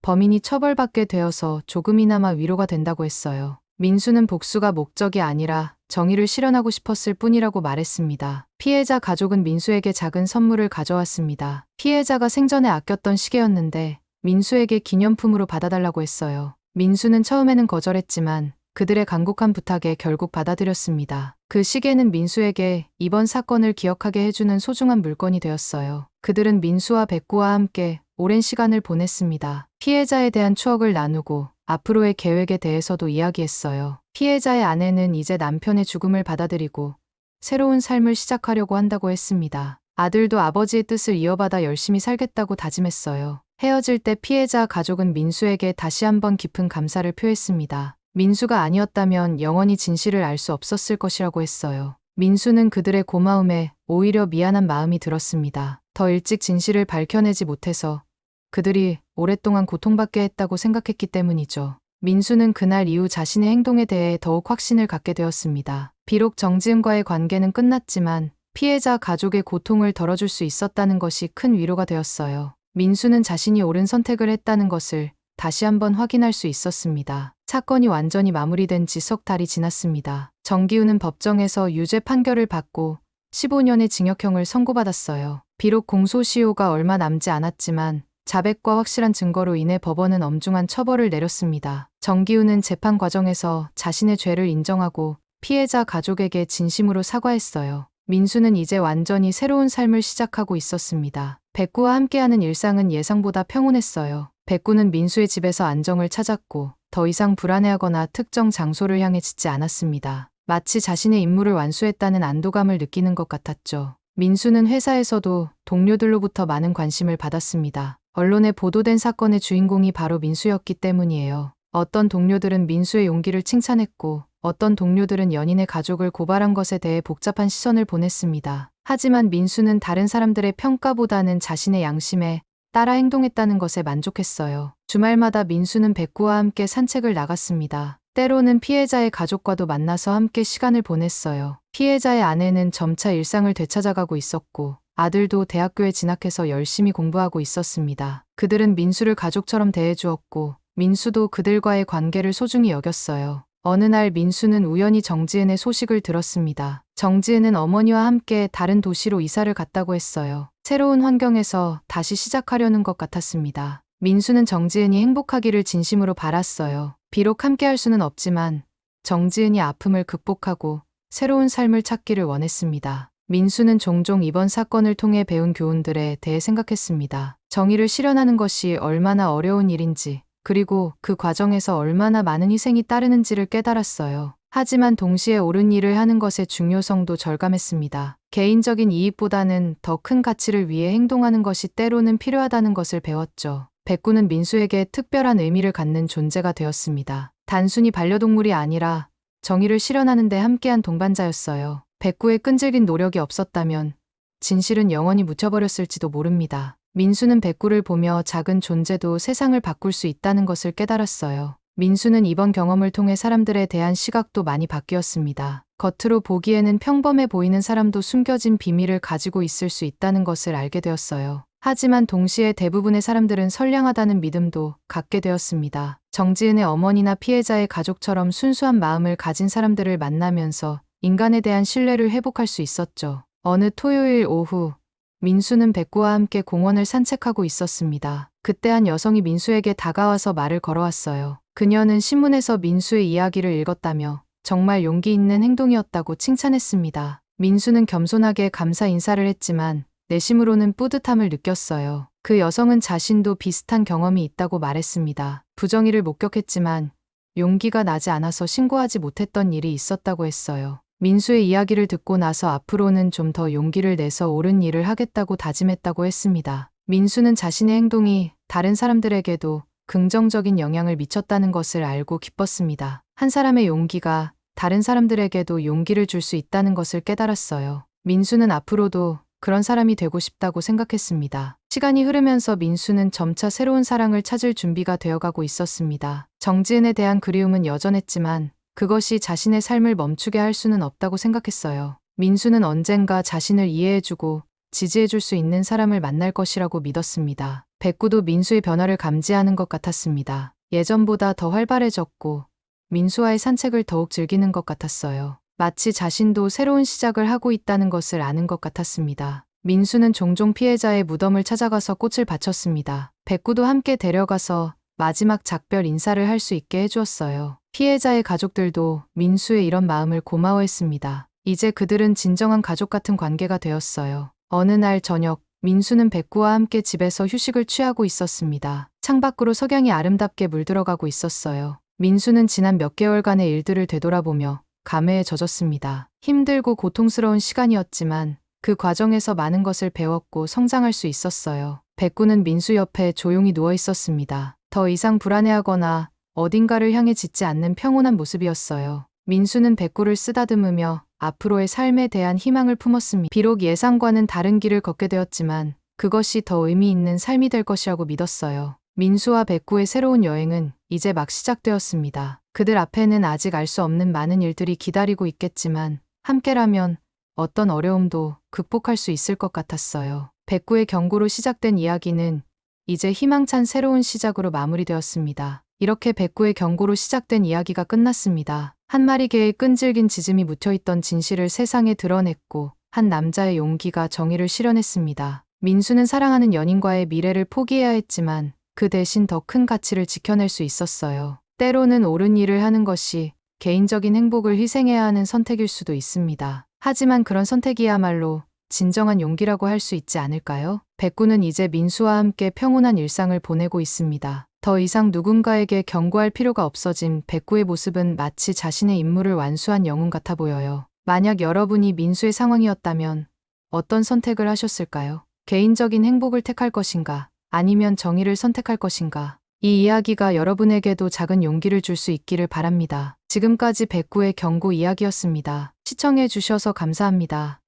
범인이 처벌받게 되어서 조금이나마 위로가 된다고 했어요. 민수는 복수가 목적이 아니라 정의를 실현하고 싶었을 뿐이라고 말했습니다. 피해자 가족은 민수에게 작은 선물을 가져왔습니다. 피해자가 생전에 아꼈던 시계였는데 민수에게 기념품으로 받아달라고 했어요. 민수는 처음에는 거절했지만 그들의 간곡한 부탁에 결국 받아들였습니다. 그 시계는 민수에게 이번 사건을 기억하게 해주는 소중한 물건이 되었어요. 그들은 민수와 백구와 함께 오랜 시간을 보냈습니다. 피해자에 대한 추억을 나누고 앞으로의 계획에 대해서도 이야기했어요. 피해자의 아내는 이제 남편의 죽음을 받아들이고 새로운 삶을 시작하려고 한다고 했습니다. 아들도 아버지의 뜻을 이어받아 열심히 살겠다고 다짐했어요. 헤어질 때 피해자 가족은 민수에게 다시 한번 깊은 감사를 표했습니다. 민수가 아니었다면 영원히 진실을 알 수 없었을 것이라고 했어요. 민수는 그들의 고마움에 오히려 미안한 마음이 들었습니다. 더 일찍 진실을 밝혀내지 못해서 그들이 오랫동안 고통받게 했다고 생각했기 때문이죠. 민수는 그날 이후 자신의 행동에 대해 더욱 확신을 갖게 되었습니다. 비록 정지은과의 관계는 끝났지만 피해자 가족의 고통을 덜어줄 수 있었다는 것이 큰 위로가 되었어요. 민수는 자신이 옳은 선택을 했다는 것을 다시 한번 확인할 수 있었습니다. 사건이 완전히 마무리된 지 석 달이 지났습니다. 정기훈은 법정에서 유죄 판결을 받고 15년의 징역형을 선고받았어요. 비록 공소시효가 얼마 남지 않았지만 자백과 확실한 증거로 인해 법원은 엄중한 처벌을 내렸습니다. 정기훈은 재판 과정에서 자신의 죄를 인정하고 피해자 가족에게 진심으로 사과했어요. 민수는 이제 완전히 새로운 삶을 시작하고 있었습니다. 백구와 함께하는 일상은 예상보다 평온했어요. 백구는 민수의 집에서 안정을 찾았고 더 이상 불안해하거나 특정 장소를 향해 짖지 않았습니다. 마치 자신의 임무를 완수했다는 안도감을 느끼는 것 같았죠. 민수는 회사에서도 동료들로부터 많은 관심을 받았습니다. 언론에 보도된 사건의 주인공이 바로 민수였기 때문이에요. 어떤 동료들은 민수의 용기를 칭찬했고 어떤 동료들은 연인의 가족을 고발한 것에 대해 복잡한 시선을 보냈습니다. 하지만 민수는 다른 사람들의 평가보다는 자신의 양심에 따라 행동했다는 것에 만족했어요. 주말마다 민수는 백구와 함께 산책을 나갔습니다. 때로는 피해자의 가족과도 만나서 함께 시간을 보냈어요. 피해자의 아내는 점차 일상을 되찾아가고 있었고 아들도 대학교에 진학해서 열심히 공부하고 있었습니다. 그들은 민수를 가족처럼 대해주었고 민수도 그들과의 관계를 소중히 여겼어요. 어느 날 민수는 우연히 정지은의 소식을 들었습니다. 정지은은 어머니와 함께 다른 도시로 이사를 갔다고 했어요. 새로운 환경에서 다시 시작하려는 것 같았습니다. 민수는 정지은이 행복하기를 진심으로 바랐어요. 비록 함께할 수는 없지만 정지은이 아픔을 극복하고 새로운 삶을 찾기를 원했습니다. 민수는 종종 이번 사건을 통해 배운 교훈들에 대해 생각했습니다. 정의를 실현하는 것이 얼마나 어려운 일인지, 그리고 그 과정에서 얼마나 많은 희생이 따르는지를 깨달았어요. 하지만 동시에 옳은 일을 하는 것의 중요성도 절감했습니다. 개인적인 이익보다는 더 큰 가치를 위해 행동하는 것이 때로는 필요하다는 것을 배웠죠. 백구는 민수에게 특별한 의미를 갖는 존재가 되었습니다. 단순히 반려동물이 아니라 정의를 실현하는 데 함께한 동반자였어요. 백구의 끈질긴 노력이 없었다면 진실은 영원히 묻혀버렸을지도 모릅니다. 민수는 백구를 보며 작은 존재도 세상을 바꿀 수 있다는 것을 깨달았어요. 민수는 이번 경험을 통해 사람들에 대한 시각도 많이 바뀌었습니다. 겉으로 보기에는 평범해 보이는 사람도 숨겨진 비밀을 가지고 있을 수 있다는 것을 알게 되었어요. 하지만 동시에 대부분의 사람들은 선량하다는 믿음도 갖게 되었습니다. 정지은의 어머니나 피해자의 가족처럼 순수한 마음을 가진 사람들을 만나면서 인간에 대한 신뢰를 회복할 수 있었죠. 어느 토요일 오후, 민수는 백구와 함께 공원을 산책하고 있었습니다. 그때 한 여성이 민수에게 다가와서 말을 걸어왔어요. 그녀는 신문에서 민수의 이야기를 읽었다며 정말 용기 있는 행동이었다고 칭찬했습니다. 민수는 겸손하게 감사 인사를 했지만 내심으로는 뿌듯함을 느꼈어요. 그 여성은 자신도 비슷한 경험이 있다고 말했습니다. 부정의를 목격했지만 용기가 나지 않아서 신고하지 못했던 일이 있었다고 했어요. 민수의 이야기를 듣고 나서 앞으로는 좀 더 용기를 내서 옳은 일을 하겠다고 다짐했다고 했습니다. 민수는 자신의 행동이 다른 사람들에게도 긍정적인 영향을 미쳤다는 것을 알고 기뻤습니다. 한 사람의 용기가 다른 사람들에게도 용기를 줄 수 있다는 것을 깨달았어요. 민수는 앞으로도 그런 사람이 되고 싶다고 생각했습니다. 시간이 흐르면서 민수는 점차 새로운 사랑을 찾을 준비가 되어가고 있었습니다. 정지은에 대한 그리움은 여전했지만 그것이 자신의 삶을 멈추게 할 수는 없다고 생각했어요. 민수는 언젠가 자신을 이해해주고 지지해줄 수 있는 사람을 만날 것이라고 믿었습니다. 백구도 민수의 변화를 감지하는 것 같았습니다. 예전보다 더 활발해졌고 민수와의 산책을 더욱 즐기는 것 같았어요. 마치 자신도 새로운 시작을 하고 있다는 것을 아는 것 같았습니다. 민수는 종종 피해자의 무덤을 찾아가서 꽃을 바쳤습니다. 백구도 함께 데려가서 마지막 작별 인사를 할 수 있게 해주었어요. 피해자의 가족들도 민수의 이런 마음을 고마워했습니다. 이제 그들은 진정한 가족 같은 관계가 되었어요. 어느 날 저녁, 민수는 백구와 함께 집에서 휴식을 취하고 있었습니다. 창밖으로 석양이 아름답게 물들어가고 있었어요. 민수는 지난 몇 개월간의 일들을 되돌아보며 감회에 젖었습니다. 힘들고 고통스러운 시간이었지만 그 과정에서 많은 것을 배웠고 성장할 수 있었어요. 백구는 민수 옆에 조용히 누워 있었습니다. 더 이상 불안해하거나 어딘가를 향해 짖지 않는 평온한 모습이었어요. 민수는 백구를 쓰다듬으며 앞으로의 삶에 대한 희망을 품었습니다. 비록 예상과는 다른 길을 걷게 되었지만 그것이 더 의미 있는 삶이 될 것이라고 믿었어요. 민수와 백구의 새로운 여행은 이제 막 시작되었습니다. 그들 앞에는 아직 알 수 없는 많은 일들이 기다리고 있겠지만 함께라면 어떤 어려움도 극복할 수 있을 것 같았어요. 백구의 경고로 시작된 이야기는 이제 희망찬 새로운 시작으로 마무리되었습니다. 이렇게 백구의 경고로 시작된 이야기가 끝났습니다. 한 마리 개의 끈질긴 짖음이 묻혀있던 진실을 세상에 드러냈고 한 남자의 용기가 정의를 실현했습니다. 민수는 사랑하는 연인과의 미래를 포기해야 했지만 그 대신 더 큰 가치를 지켜낼 수 있었어요. 때로는 옳은 일을 하는 것이 개인적인 행복을 희생해야 하는 선택일 수도 있습니다. 하지만 그런 선택이야말로 진정한 용기라고 할 수 있지 않을까요? 백구는 이제 민수와 함께 평온한 일상을 보내고 있습니다. 더 이상 누군가에게 경고할 필요가 없어진 백구의 모습은 마치 자신의 임무를 완수한 영웅 같아 보여요. 만약 여러분이 민수의 상황이었다면 어떤 선택을 하셨을까요? 개인적인 행복을 택할 것인가? 아니면 정의를 선택할 것인가? 이 이야기가 여러분에게도 작은 용기를 줄 수 있기를 바랍니다. 지금까지 백구의 경고 이야기였습니다. 시청해 주셔서 감사합니다.